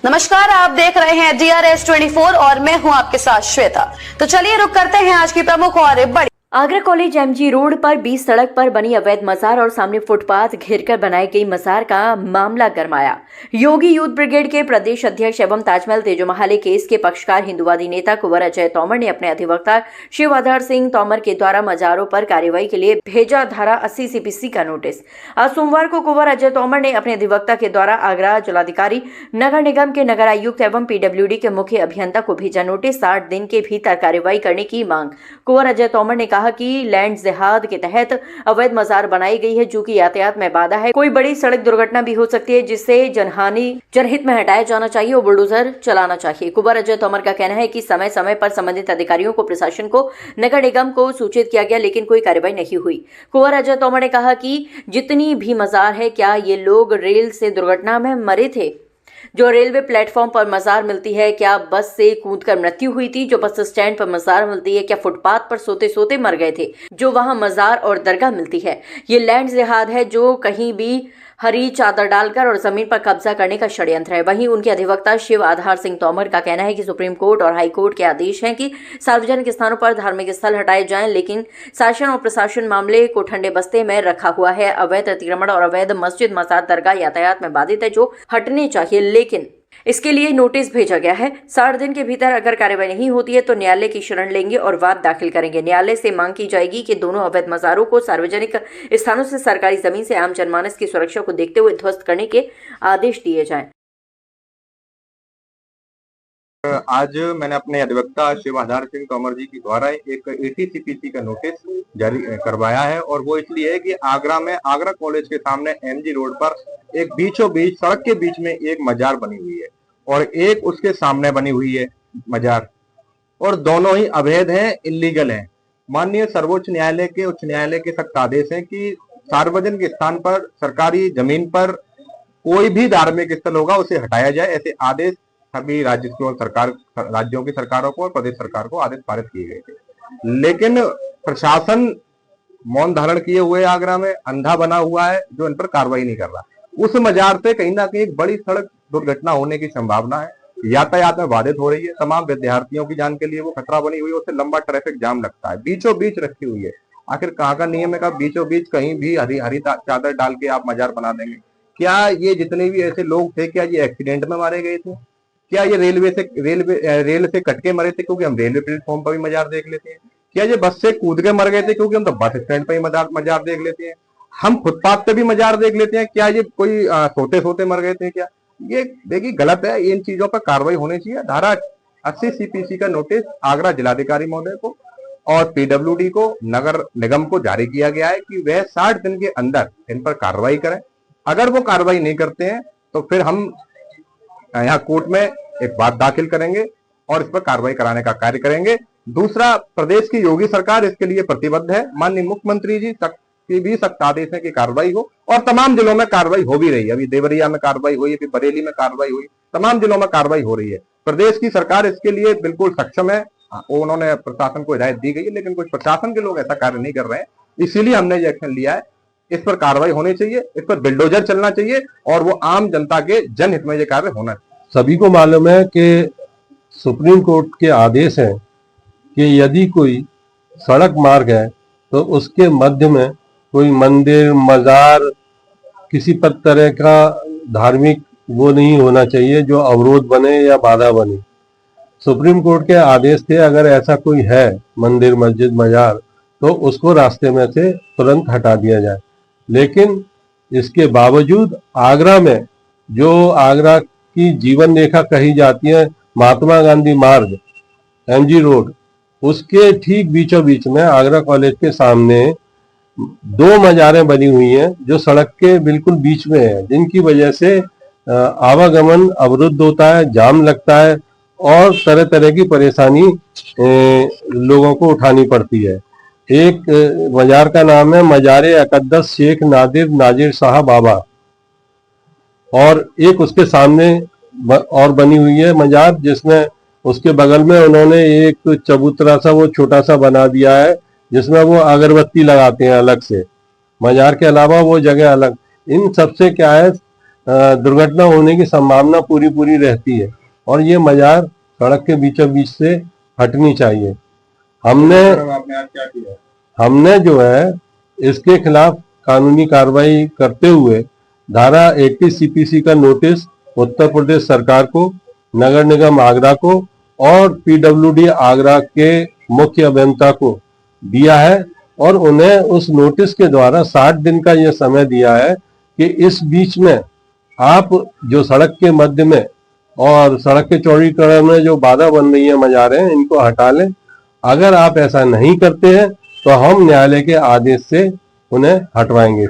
नमस्कार, आप देख रहे हैं DRS 24 और मैं हूं आपके साथ श्वेता। तो चलिए रुक करते हैं आज की प्रमुख और बड़ी। आगरा कॉलेज MG रोड पर 20 सड़क पर बनी अवैध मजार और सामने फुटपाथ घेरकर बनाई गई मजार का मामला गरमाया। योगी यूथ ब्रिगेड के प्रदेश अध्यक्ष एवं ताजमहल तेजोमहल केस के पक्षकार हिंदुवादी नेता कुंवर अजय तोमर ने अपने अधिवक्ता शिव आधार सिंह तोमर के द्वारा मजारों पर कार्रवाई के लिए भेजा धारा 80 CPC का नोटिस। आज सोमवार को कुंवर अजय तोमर ने अपने अधिवक्ता के द्वारा आगरा जिलाधिकारी, नगर निगम के नगर आयुक्त एवं PWD के मुख्य अभियंता को भेजा नोटिस। 60 दिन के भीतर कार्रवाई करने की मांग। कुंवर अजय तोमर ने कहा कि लैंड जिहाद के तहत अवैध मजार बनाई गई है जो कि यातायात में बाधा है। कोई बड़ी सड़क दुर्घटना भी हो सकती है जिससे जनहित में हटाया जाना चाहिए और बुलडोजर चलाना चाहिए। कुंवर अजय तोमर का कहना है कि समय समय पर संबंधित अधिकारियों को, प्रशासन को, नगर निगम को सूचित किया गया लेकिन कोई कार्रवाई नहीं हुई। कुंवर अजय तोमर ने कहा कि जितनी भी मजार है, क्या ये लोग रेल से दुर्घटना में मरे थे? जो रेलवे प्लेटफॉर्म पर मजार मिलती है, क्या बस से कूदकर मृत्यु हुई थी? जो बस स्टैंड पर मजार मिलती है, क्या फुटपाथ पर सोते सोते मर गए थे? जो वहां मजार और दरगाह मिलती है, ये लैंड जिहाद है जो कहीं भी हरी चादर डालकर और जमीन पर कब्जा करने का षड्यंत्र है। वहीं उनके अधिवक्ता शिव आधार सिंह तोमर का कहना है कि सुप्रीम कोर्ट और हाई कोर्ट के आदेश हैं कि सार्वजनिक स्थानों पर धार्मिक स्थल हटाए जाएं, लेकिन शासन और प्रशासन मामले को ठंडे बस्ते में रखा हुआ है। अवैध अतिक्रमण और अवैध मस्जिद, मजार, दरगाह यातायात में बाधित है जो हटने चाहिए, लेकिन इसके लिए नोटिस भेजा गया है। 60 दिन के भीतर अगर कार्रवाई नहीं होती है तो न्यायालय की शरण लेंगे और वाद दाखिल करेंगे। न्यायालय से मांग की जाएगी कि दोनों अवैध मजारों को सार्वजनिक स्थानों से सरकारी जमीन से आम जनमानस की सुरक्षा को देखते हुए ध्वस्त करने के आदेश दिए जाएं। आज मैंने अपने अधिवक्ता शिव आधार सिंह तोमर जी के द्वारा एक 80 CPC का नोटिस जारी करवाया है और वो इसलिए है कि आगरा कॉलेज के सामने MG रोड पर एक बीचों बीच सड़क के बीच में एक मजार बनी हुई है और एक उसके सामने बनी हुई है मजार, और दोनों ही अवैध हैं, इलीगल हैं। माननीय सर्वोच्च न्यायालय के उच्च न्यायालय के सख्त आदेश है कि सार्वजनिक स्थान पर, सरकारी जमीन पर कोई भी धार्मिक स्थल होगा उसे हटाया जाए। ऐसे आदेश सभी राज्यों की सरकारों को और प्रदेश सरकार को आदेश पारित किए गए थे, लेकिन प्रशासन मौन धारण किए हुए आगरा में अंधा बना हुआ है जो इन पर कार्रवाई नहीं कर रहा। उस मजार से कहीं ना कहीं एक बड़ी सड़क दुर्घटना होने की संभावना है। यातायात में बाधित हो रही है, तमाम विद्यार्थियों की जान के लिए वो खतरा बनी हुई है। उससे लंबा ट्रैफिक जाम लगता है, बीचों बीच रखी हुई है। आखिर कहाँ का नियम है? बीचों बीच कहीं भी हरी चादर डाल के आप मजार बना देंगे? क्या ये जितने भी ऐसे लोग थे, क्या ये एक्सीडेंट में मारे गए थे? क्या ये रेल से कट के मरे थे क्योंकि हम रेलवे प्लेटफॉर्म पर भी मजार देख लेते हैं? क्या ये बस से कूद के मर गए थे क्योंकि हम तो बस स्टैंड पर ही मजार देख लेते हैं? हम फुटपाथ पे भी मजार देख लेते हैं। क्या ये कोई सोते सोते मर गए थे? क्या ये देखिए गलत है। इन चीजों पर कार्रवाई होनी चाहिए। धारा 80 CPC का नोटिस आगरा जिलाधिकारी महोदय को और PWD को, नगर निगम को जारी किया गया है कि वह 60 दिन के अंदर इन पर कार्रवाई करें। अगर वो कार्रवाई नहीं करते हैं तो फिर हम यहाँ कोर्ट में एक बात दाखिल करेंगे और इस पर कार्रवाई कराने का कार्य करेंगे। दूसरा, प्रदेश की योगी सरकार इसके लिए प्रतिबद्ध है। माननीय मुख्यमंत्री जी की भी सख्त आदेश है कि कार्रवाई हो, और तमाम जिलों में कार्रवाई हो भी रही है। अभी देवरिया में कार्रवाई हुई, अभी बरेली में कार्रवाई हुई, तमाम जिलों में कार्रवाई हो रही है। प्रदेश की सरकार इसके लिए बिल्कुल सक्षम है। उन्होंने प्रशासन को हिदायत दी गई है, लेकिन कुछ प्रशासन के लोग ऐसा कार्य नहीं कर रहे हैं, इसीलिए हमने ये एक्शन लिया है। इस पर कार्रवाई होनी चाहिए, इस पर बिल्डोजर चलना चाहिए और वो आम जनता के जनहित में ये कार्य होना चाहिए। सभी को मालूम है कि सुप्रीम कोर्ट के आदेश है कि यदि कोई सड़क मार्ग है तो उसके मध्य में कोई मंदिर, मजार, किसी तरह का धार्मिक वो नहीं होना चाहिए जो अवरोध बने या बाधा बने। सुप्रीम कोर्ट के आदेश थे अगर ऐसा कोई है मंदिर, मस्जिद, मजार, तो उसको रास्ते में से तुरंत हटा दिया जाए। लेकिन इसके बावजूद आगरा में, जो आगरा की जीवन रेखा कही जाती है, महात्मा गांधी मार्ग, MG रोड, उसके ठीक बीचों बीच में आगरा कॉलेज के सामने 2 मजारें बनी हुई हैं जो सड़क के बिल्कुल बीच में है, जिनकी वजह से आवागमन अवरुद्ध होता है, जाम लगता है और तरह तरह की परेशानी लोगों को उठानी पड़ती है। एक मजार का नाम है मजारे अकद्दस शेख नादिर नाजिर शाह बाबा, और एक उसके सामने और बनी हुई है मजार, जिसमें उसके बगल में उन्होंने एक चबूतरा सा वो छोटा सा बना दिया है जिसमें वो अगरबत्ती लगाते हैं अलग से, मजार के अलावा वो जगह अलग। इन सबसे क्या है, दुर्घटना होने की संभावना पूरी रहती है और ये मजार सड़क के बीचों बीच से हटनी चाहिए। हमने जो है इसके खिलाफ कानूनी कार्रवाई करते हुए धारा 80 सीपीसी का नोटिस उत्तर प्रदेश सरकार को, नगर निगम आगरा को और पीडब्ल्यूडी आगरा के मुख्य अभियंता को दिया है और उन्हें उस नोटिस के द्वारा 60 दिन का यह समय दिया है कि इस बीच में आप जो सड़क के मध्य में और सड़क के चौड़ीकरण में जो बाधा बन रही है मजारें, इनको हटा लें। अगर आप ऐसा नहीं करते हैं तो हम न्यायालय के आदेश से उन्हें हटवाएंगे।